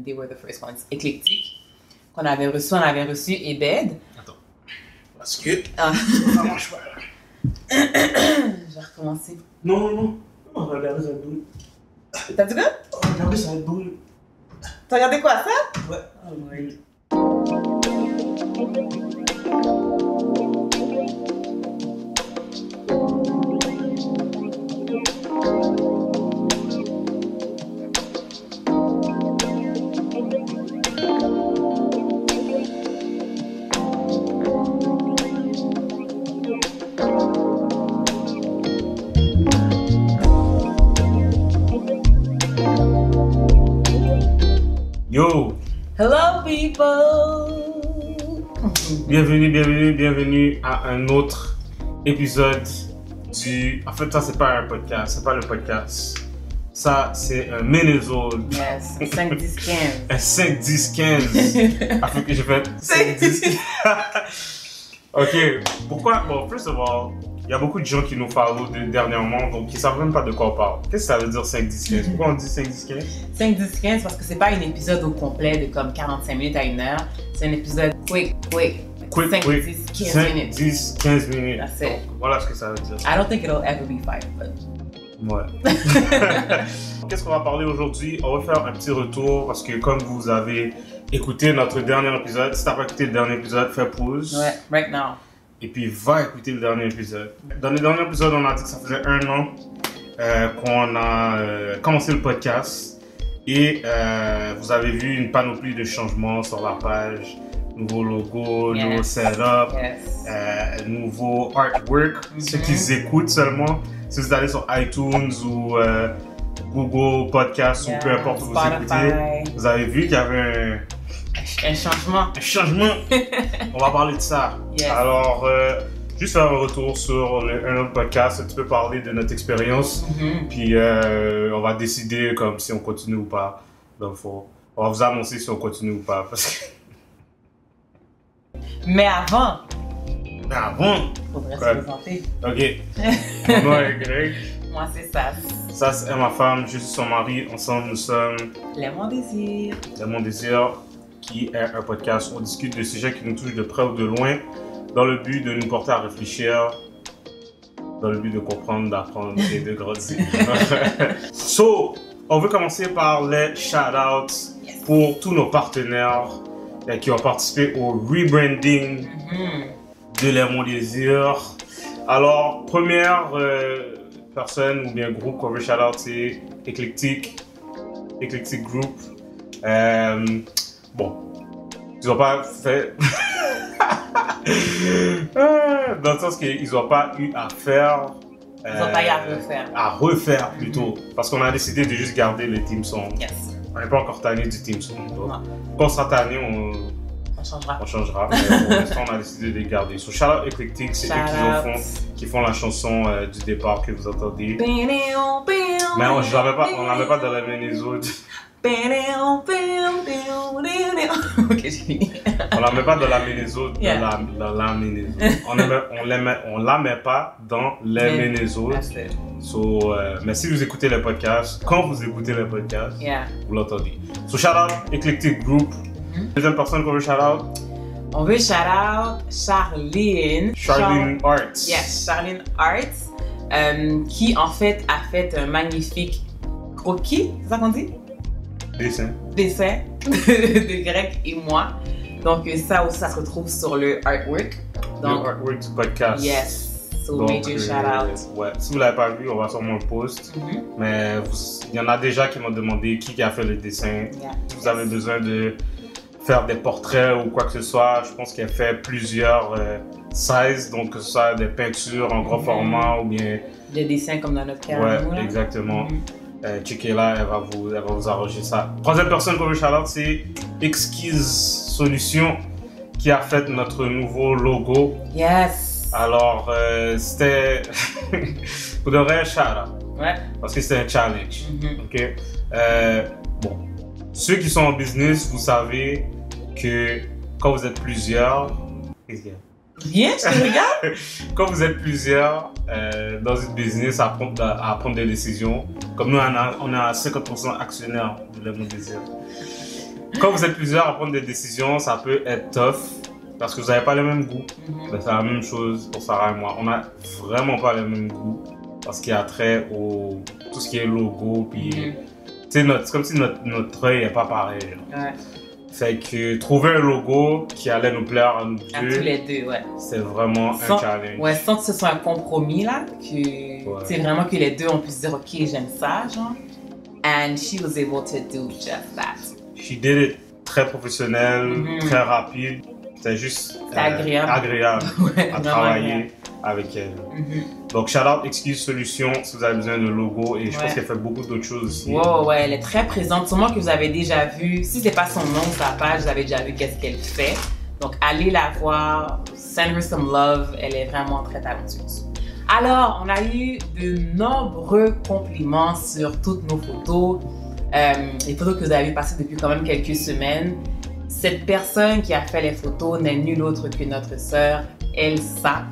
they were the first ones. Éclectique, qu'on avait reçu, on avait reçu Ebed. Attends. Parce que. Ah. Ça marche pas. Je vais recommencer. Non. On va regarder ça brûle. T'as dit quoi? On va regarder ça brûle. T'as regardé quoi, ça? Ouais. Oh my. Yo! Hello, people! Bienvenue à un autre épisode du... En fait, ça, c'est pas un podcast, c'est pas le podcast. Ça, c'est un mini-zone. Yes, 5, 10, 15. Un 5, 10, 15. Afin que j'ai fait 5, 10, 15. Ok, pourquoi? Bon, first of all, il y a beaucoup de gens qui nous follow dernièrement, donc qui savent même pas de quoi on parle. Qu'est-ce que ça veut dire 5, 10, 15? Pourquoi on dit 5, 10, 15? 5, 10, 15 parce que c'est pas un épisode au complet de comme 45 minutes à 1 heure. C'est un épisode quick. 5, 10, 15 5, minutes. 10, 15 minutes. That's it. Voilà ce que ça veut dire. I don't think it'll ever be 5, but... Ouais. Qu'est-ce qu'on va parler aujourd'hui? On va faire un petit retour parce que comme vous avez écouté notre dernier épisode, si t'as pas écouté le dernier épisode, fais pause. Ouais, right now. Et puis va écouter le dernier épisode. Dans le dernier épisode, on a dit que ça faisait 1 an qu'on a commencé le podcast. Et vous avez vu une panoplie de changements sur la page. Nouveau logo, Yes. nouveau setup, Yes. nouveau artwork. Ceux qui écoutent seulement, si vous allez sur iTunes ou Google Podcast ou peu importe où vous écoutez, vous avez vu qu'il y avait Un changement. un changement. On va parler de ça. Yes. Alors, juste faire un retour sur un autre podcast, un petit peu parler de notre expérience, puis on va décider comme si on continue ou pas. Donc, on va vous annoncer si on continue ou pas. Parce que... Mais avant, Mais avant, faudrait se présenter. ok. Mon nom est Greg. Moi, c'est ça. Ça, c'est ma femme. Je suis son mari. Ensemble, nous sommes Les mon désir. Le Mon Désir, qui est un podcast où on discute de sujets qui nous touchent de près ou de loin, dans le but de nous porter à réfléchir, dans le but de comprendre, d'apprendre et de grandir. So, on veut commencer par les shout-outs pour tous nos partenaires qui ont participé au rebranding de Les Mon Désir. Alors, première personne ou bien groupe qu'on veut shout-out, c'est Éclectique Group. Bon, ils n'ont pas fait... Dans le sens qu'ils n'ont pas eu à faire... Ils n'ont pas eu à refaire. À refaire plutôt. Parce qu'on a décidé de juste garder le theme song. Yes. On n'est pas encore tanné du theme song. Donc, Non. quand on sera tanné, On changera. on changera. Mais pour l'instant, on a décidé de les garder. So, shout out Éclectique, c'est eux qui font la chanson du départ que vous entendez. Mais on ne la met pas dans la Ménézode. Ok, j'ai fini. On la met pas dans la Ménézode, Yeah. dans la Ménézode. On la met pas dans les Ménézodes. That's it. So, mais si vous écoutez le podcast, quand vous écoutez le podcast, Yeah. vous l'entendez. So, shout out Éclectique Group. Deuxième personne qu'on veut shout out, On veut shout out Charlene. Charlene Arts. Yes, Charlene Arts, qui en fait a fait un magnifique croquis, c'est ça qu'on dit? Dessin. Dessin de Greg et moi. Donc ça aussi, ça se retrouve sur le artwork. Donc, Le artwork du podcast. yes, so Donc, major shout out. ouais. Si vous l'avez pas vu, on va sûrement le post. Mais il y en a déjà qui m'ont demandé qui a fait le dessin. Yeah. Si vous avez besoin de faire des portraits ou quoi que ce soit, je pense qu'elle fait plusieurs sizes, donc que ce soit des peintures en gros format ou bien... Des dessins comme dans notre cas. Ouais, nous, là. exactement. Checkez-la, elle va vous arranger ça. Troisième personne qu'on veut shout-out, c'est Exquise Solutions qui a fait notre nouveau logo. Yes. Alors, c'était... pour de vrai, shout-out. Ouais. Parce que c'était un challenge. Ok. Bon, ceux qui sont en business, vous savez que quand vous êtes plusieurs, qu'est-ce qu'il y a? Rien, je te regarde. Quand vous êtes plusieurs dans une business à prendre des décisions, comme nous, on a 50% actionnaires de Le Mon Désir. Quand vous êtes plusieurs à prendre des décisions, ça peut être tough parce que vous n'avez pas le même goût. Mais c'est la même chose pour Sarah et moi. On n'a vraiment pas le même goût parce qu'il y a trait au tout ce qui est logo. Puis, c'est comme si notre œil n'est pas pareil. Ouais. Fait que trouver un logo qui allait nous plaire à nous À deux, tous les deux, ouais. c'est vraiment un challenge. Ouais, sans que ce soit un compromis, là, que c'est vraiment que les deux, on puisse dire, OK, j'aime ça, genre. And she was able to do just that. She did it très professionnel, très rapide. C'était juste agréable ouais, à travailler avec elle. Donc, shout out Excuse Solutions si vous avez besoin de logo et je pense qu'elle fait beaucoup d'autres choses aussi. Ouais, elle est très présente. Sûrement que vous avez déjà vu, si c'est pas son nom ou sa page, vous avez déjà vu qu'est-ce qu'elle fait. Donc, allez la voir, send her some love. Elle est vraiment très talentueuse. Alors, on a eu de nombreux compliments sur toutes nos photos. Les photos que vous avez passées depuis quand même quelques semaines. Cette personne qui a fait les photos n'est nulle autre que notre sœur Elsa.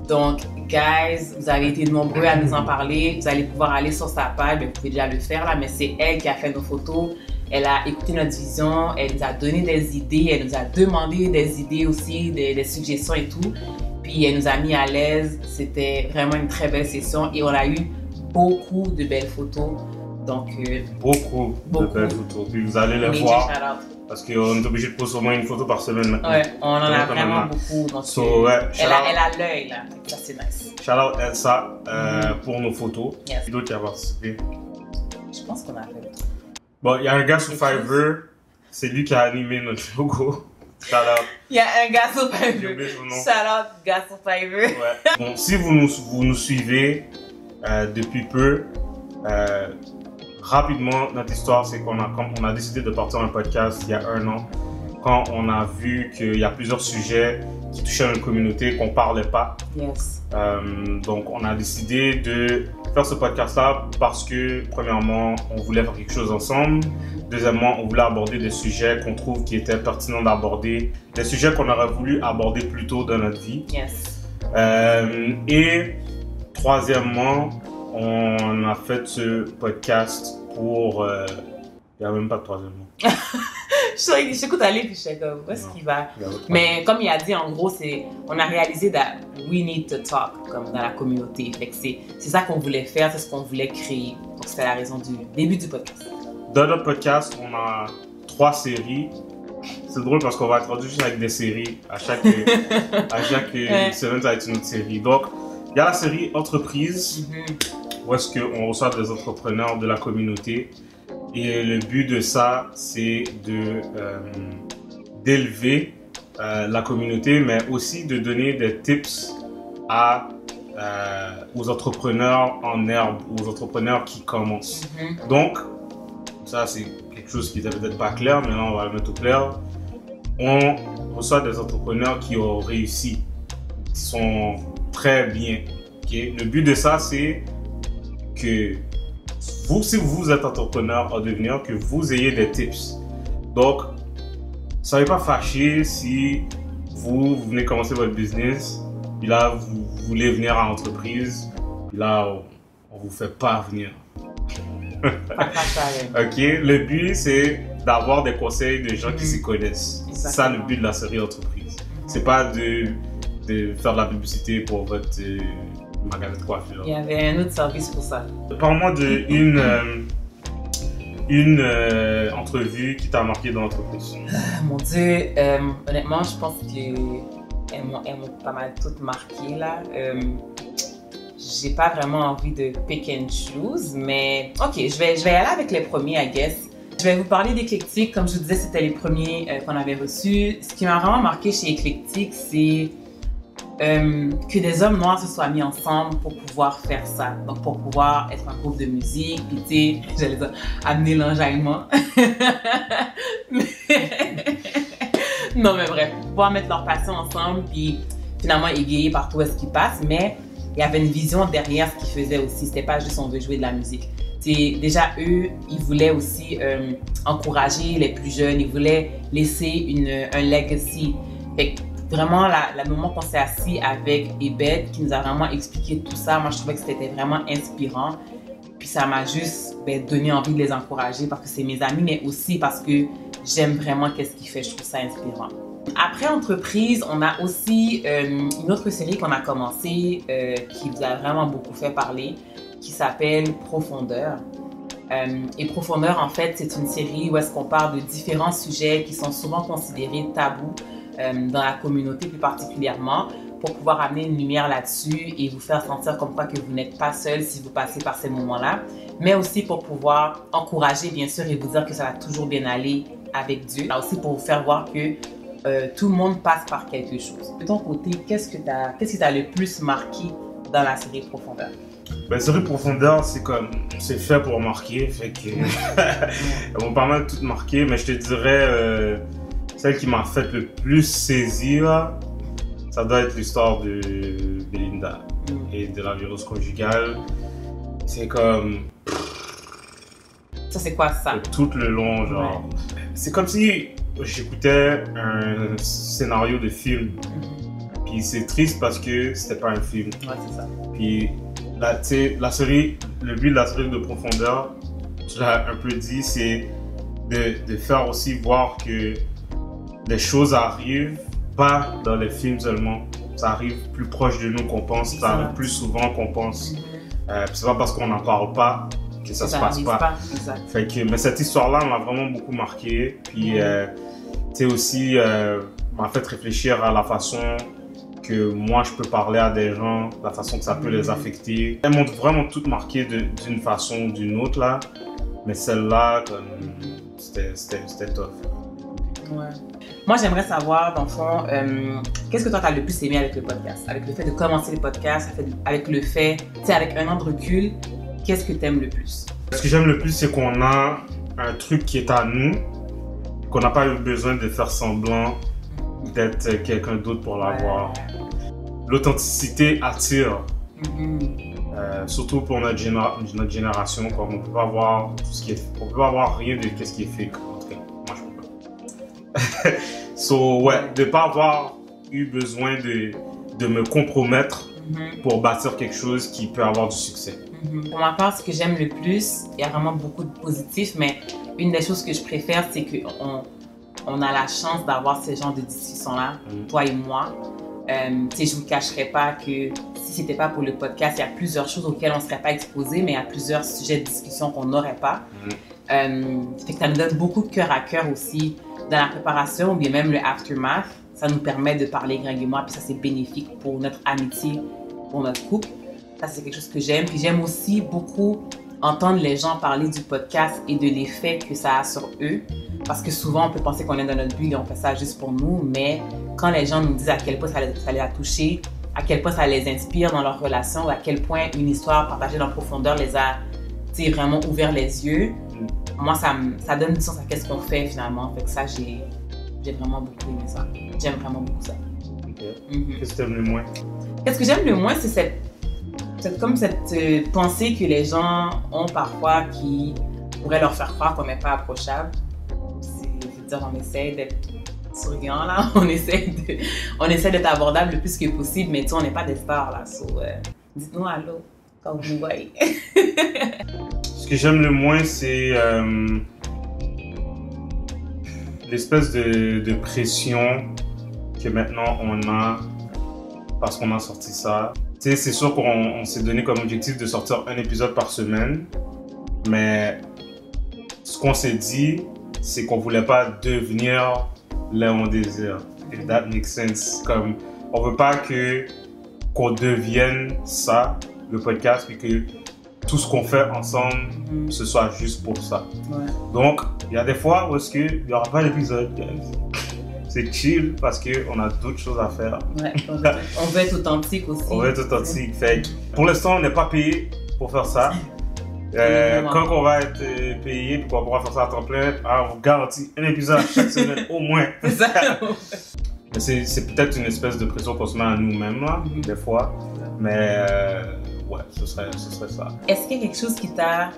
Donc, guys, vous avez été nombreux à nous en parler. Vous allez pouvoir aller sur sa page, vous pouvez déjà le faire là, mais c'est elle qui a fait nos photos. Elle a écouté notre vision, elle nous a donné des idées, elle nous a demandé des idées aussi, des suggestions et tout. Puis elle nous a mis à l'aise. C'était vraiment une très belle session et on a eu beaucoup de belles photos. Donc, beaucoup de belles photos. Puis vous allez les voir. Parce qu'on est obligé de poser au moins une photo par semaine maintenant. Ouais, on en a vraiment beaucoup. Donc, elle a l'œil là. Ça, c'est nice. Shout out Elsa pour nos photos. Yes. Et d'autres qui a participé. Je pense qu'on a fait. Bon, il y a un gars sur Fiverr. C'est lui qui a animé notre logo. Shout out. Il y a un gars sur Fiverr. Shout out, gars sur Fiverr. Ouais. Bon, si vous nous suivez depuis peu, rapidement, notre histoire, c'est qu'on a décidé de partir un podcast il y a 1 an, quand on a vu qu'il y a plusieurs sujets qui touchaient notre communauté, qu'on ne parlait pas. Yes. Donc, on a décidé de faire ce podcast-là parce que, premièrement, on voulait faire quelque chose ensemble. Deuxièmement, on voulait aborder des sujets qu'on trouve qui étaient pertinents d'aborder, des sujets qu'on aurait voulu aborder plus tôt dans notre vie. Yes. Et troisièmement, on a fait ce podcast pour... Il n'y a même pas de troisièmement. Je t'écoute aller puis je sais comme, où est-ce qu'il va? Mais comme il a dit, en gros, on a réalisé that we need to talk comme dans la communauté. Fait que c'est ça qu'on voulait faire, c'est ce qu'on voulait créer. Donc c'était la raison du début du podcast. Dans notre podcast, on a 3 séries. C'est drôle parce qu'on va être rendu juste avec des séries. À chaque semaine, ça va être une autre série. Donc, il y a la série Entreprise, où est-ce qu'on reçoit des entrepreneurs de la communauté. Et le but de ça, c'est d'élever la communauté, mais aussi de donner des tips aux entrepreneurs en herbe, aux entrepreneurs qui commencent. Donc, ça c'est quelque chose qui n'était peut-être pas clair, mais là on va le mettre au clair. On reçoit des entrepreneurs qui ont réussi, qui sont très bien. Okay? Le but de ça, c'est que vous, si vous êtes entrepreneur en devenir, que vous ayez des tips. Donc, ne soyez pas fâchés si vous venez commencer votre business, et là, vous voulez venir à l'entreprise, là, on ne vous fait pas venir. Ok, le but, c'est d'avoir des conseils de gens qui s'y connaissent. C'est ça le but de la série Entreprise. C'est pas de faire de la publicité pour votre magasin de coiffure. Il y avait un autre service pour ça. Parle-moi d'une entrevue qui t'a marqué dans l'entreprise. Mon Dieu, honnêtement, je pense qu'elles m'ont pas mal toutes marquées là. J'ai pas vraiment envie de pick and choose, mais ok, je vais y aller avec les premiers, I guess. Je vais vous parler d'Eclectic. Comme je vous disais, c'était les premiers qu'on avait reçus. Ce qui m'a vraiment marqué chez Eclectic, c'est que des hommes noirs se soient mis ensemble pour pouvoir faire ça. Donc, pour pouvoir être un groupe de musique, puis tu sais, j'allais dire, amener l'enjaillement. Non, mais bref, pouvoir mettre leur passion ensemble, puis finalement égayer partout où est-ce qu'ils passent. Mais il y avait une vision derrière ce qu'ils faisaient aussi. C'était pas juste on veut jouer de la musique. T'sais, déjà, eux, ils voulaient aussi encourager les plus jeunes. Ils voulaient laisser un legacy. Fait que vraiment, le moment qu'on s'est assis avec Ebed, qui nous a vraiment expliqué tout ça, moi, je trouvais que c'était vraiment inspirant. Puis ça m'a juste donné envie de les encourager parce que c'est mes amis, mais aussi parce que j'aime vraiment qu'est-ce qu'il fait, je trouve ça inspirant. Après Entreprise, on a aussi une autre série qu'on a commencé qui vous a vraiment beaucoup fait parler, qui s'appelle Profondeur. Et Profondeur, en fait, c'est une série où est-ce qu'on parle de différents sujets qui sont souvent considérés tabous dans la communauté plus particulièrement, pour pouvoir amener une lumière là-dessus et vous faire sentir comme quoi que vous n'êtes pas seul si vous passez par ces moments-là, mais aussi pour pouvoir encourager, bien sûr, et vous dire que ça va toujours bien aller avec Dieu. Là aussi pour vous faire voir que tout le monde passe par quelque chose. De ton côté, qu'est-ce qui t'a le plus marqué dans la série Profondeur? La série Profondeur, c'est fait pour marquer, fait que elles m'ont pas mal toutes marqué, mais je te dirais celle qui m'a fait le plus saisir, ça doit être l'histoire de Belinda et de la violence conjugale. C'est comme... Ça, c'est quoi ça? Tout le long, genre... Ouais. C'est comme si j'écoutais un scénario de film. Puis c'est triste parce que c'était pas un film. Ouais, c'est ça. Puis la série, le but de la série de Profondeur, tu l'as un peu dit, c'est de faire aussi voir que les choses arrivent pas dans les films seulement, ça arrive plus proche de nous qu'on pense, ça arrive plus souvent qu'on pense. C'est pas parce qu'on n'en parle pas que ça se passe pas. Fait que, mais cette histoire-là m'a vraiment beaucoup marqué. Puis, tu sais aussi, m'a fait réfléchir à la façon que moi je peux parler à des gens, la façon que ça peut les affecter. Elles m'ont vraiment toutes marqué d'une façon ou d'une autre là, mais celle-là, c'était tough. Ouais. Moi, j'aimerais savoir, dans le fond, qu'est-ce que toi, t'as le plus aimé avec le podcast? Avec le fait de commencer le podcast, avec le fait, tu sais, avec un an de recul, qu'est-ce que t'aimes le plus? Ce que j'aime le plus, c'est qu'on a un truc qui est à nous, qu'on n'a pas eu besoin de faire semblant d'être quelqu'un d'autre pour l'avoir. L'authenticité attire, surtout pour notre génération, comme on peut pas voir tout ce qui est, on peut pas voir rien de ce qui est fake. So, ouais, de ne pas avoir eu besoin de me compromettre pour bâtir quelque chose qui peut avoir du succès. Pour ma part, ce que j'aime le plus, il y a vraiment beaucoup de positifs, mais une des choses que je préfère, c'est qu'on a la chance d'avoir ce genre de discussion-là, toi et moi. Tu sais, je ne vous cacherai pas que si ce n'était pas pour le podcast, il y a plusieurs choses auxquelles on ne serait pas exposé, mais il y a plusieurs sujets de discussion qu'on n'aurait pas. Fait que ça nous donne beaucoup de cœur à cœur aussi dans la préparation ou bien même le aftermath. Ça nous permet de parler Greg et moi, puis ça c'est bénéfique pour notre amitié, pour notre couple. Ça c'est quelque chose que j'aime. Puis j'aime aussi beaucoup entendre les gens parler du podcast et de l'effet que ça a sur eux. Parce que souvent on peut penser qu'on est dans notre bulle et on fait ça juste pour nous, mais quand les gens nous disent à quel point ça les a touchés, à quel point ça les inspire dans leur relation, à quel point une histoire partagée dans profondeur les a vraiment ouvert les yeux, moi, ça donne du sens à ce qu'on fait finalement. Fait que ça, j'ai vraiment beaucoup aimé ça. J'aime vraiment beaucoup ça. Qu'est-ce que tu aimes le moins? Qu'est-ce que j'aime le moins, c'est cette pensée que les gens ont parfois qui pourrait leur faire croire qu'on n'est pas approchable. Je veux dire, on essaie d'être souriant là, on essaie d'être abordable le plus que possible, mais tu sais, on n'est pas des stars là. So, dites-nous allô quand vous nous voyez. Ce que j'aime le moins, c'est l'espèce de pression que maintenant on a parce qu'on a sorti ça. Tu sais, c'est sûr qu'on s'est donné comme objectif de sortir un épisode par semaine, mais ce qu'on s'est dit, c'est qu'on voulait pas devenir là où on désire. If that makes sense. Comme, on veut pas qu'on devienne ça, le podcast, puis que tout ce qu'on fait ensemble, ce soit juste pour ça. Ouais. Donc, il y a des fois où il n'y aura pas d'épisode, c'est chill parce qu'on a d'autres choses à faire. Ouais, on veut être authentique aussi. On veut être authentique. Fait que, pour l'instant, on n'est pas payé pour faire ça. Quand on va être payé et qu'on pourra faire ça à temps plein, on vous garantit un épisode chaque semaine au moins. C'est ça. C'est peut-être une espèce de pression qu'on se met à nous-mêmes, là, des fois. Mais ouais, ce serait ça. Est-ce qu'il y a quelque chose qui t'a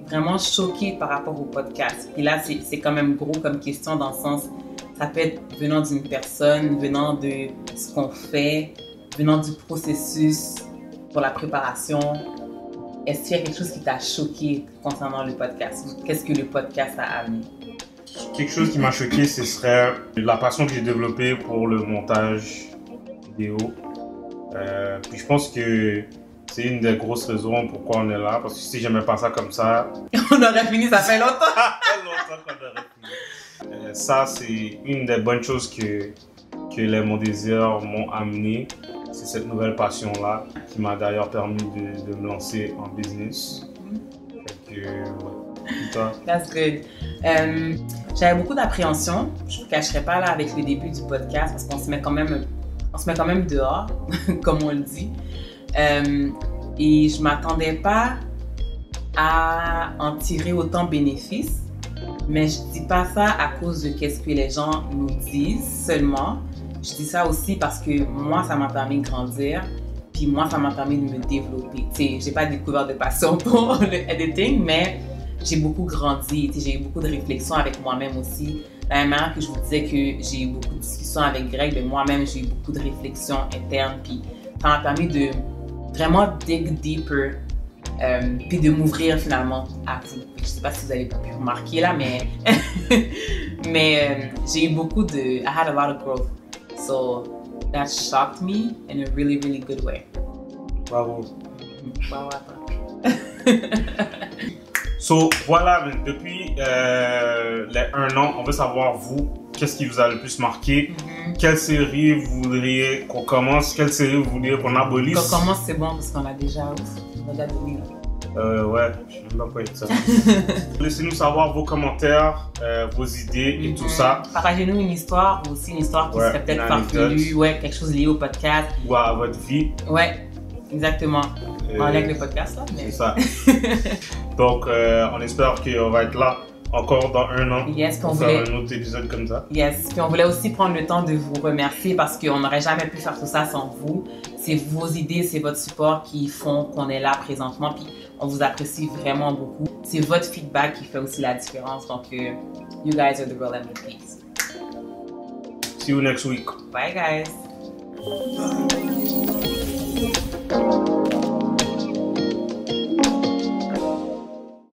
vraiment choqué par rapport au podcast? Puis là, c'est quand même gros comme question dans le sens, ça peut être venant d'une personne, venant de ce qu'on fait, venant du processus pour la préparation. Est-ce qu'il y a quelque chose qui t'a choqué concernant le podcast? Qu'est-ce que le podcast a amené? quelque chose qui m'a choqué, ce serait la passion que j'ai développée pour le montage vidéo. Puis je pense que c'est une des grosses raisons pourquoi on est là. Parce que si j'aimais pas ça comme ça... On aurait fini, ça fait longtemps. Ça fait longtemps qu'on aurait fini. Ça, c'est une des bonnes choses que les Mon Désir m'ont amené. C'est cette nouvelle passion-là qui m'a d'ailleurs permis de me lancer en business. Fait que, ouais. Toi? That's good. J'avais beaucoup d'appréhension. Je ne vous cacherai pas là avec le début du podcast parce qu'on se met quand même dehors, comme on le dit. Et je ne m'attendais pas à en tirer autant bénéfice. Mais je ne dis pas ça à cause de qu'est-ce que les gens nous disent seulement. Je dis ça aussi parce que moi, ça m'a permis de grandir. Puis moi, ça m'a permis de me développer. Tu sais, j'ai pas découvert de passion pour le editing, mais j'ai beaucoup grandi. Tu sais, j'ai eu beaucoup de réflexions avec moi-même aussi. De la même manière que je vous disais que j'ai eu beaucoup de discussions avec Greg, mais moi-même, j'ai eu beaucoup de réflexions internes. Puis ça m'a permis de vraiment dig deeper. Puis de m'ouvrir finalement à vous. Je sais pas si vous avez pu remarquer là, mais j'ai eu beaucoup de... I had a lot of growth. So that shocked me in a really, really good way. Bravo. Bravo à toi. So, voilà, depuis les 1 an, on veut savoir, vous, qu'est-ce qui vous a le plus marqué? Quelle série vous voudriez qu'on commence? Quelle série vous voudriez qu'on abolisse? Qu'on commence, c'est bon, parce qu'on a déjà donné. Ouais, je ne sais même pas être ça. Laissez-nous savoir vos commentaires, vos idées et tout ça. Partagez-nous une histoire, ou aussi une histoire qui serait peut-être farfelue, quelque chose lié au podcast. Ou à votre vie. Ouais, exactement. On avec le podcast là. Mais... C'est ça. Donc, on espère qu'on va être là encore dans 1 an pour faire un autre épisode comme ça. Yes, puis on voulait aussi prendre le temps de vous remercier parce qu'on n'aurait jamais pu faire tout ça sans vous. C'est vos idées, c'est votre support qui font qu'on est là présentement, puis on vous apprécie vraiment beaucoup. C'est votre feedback qui fait aussi la différence, donc you guys are the real MVPs. See you next week. Bye guys.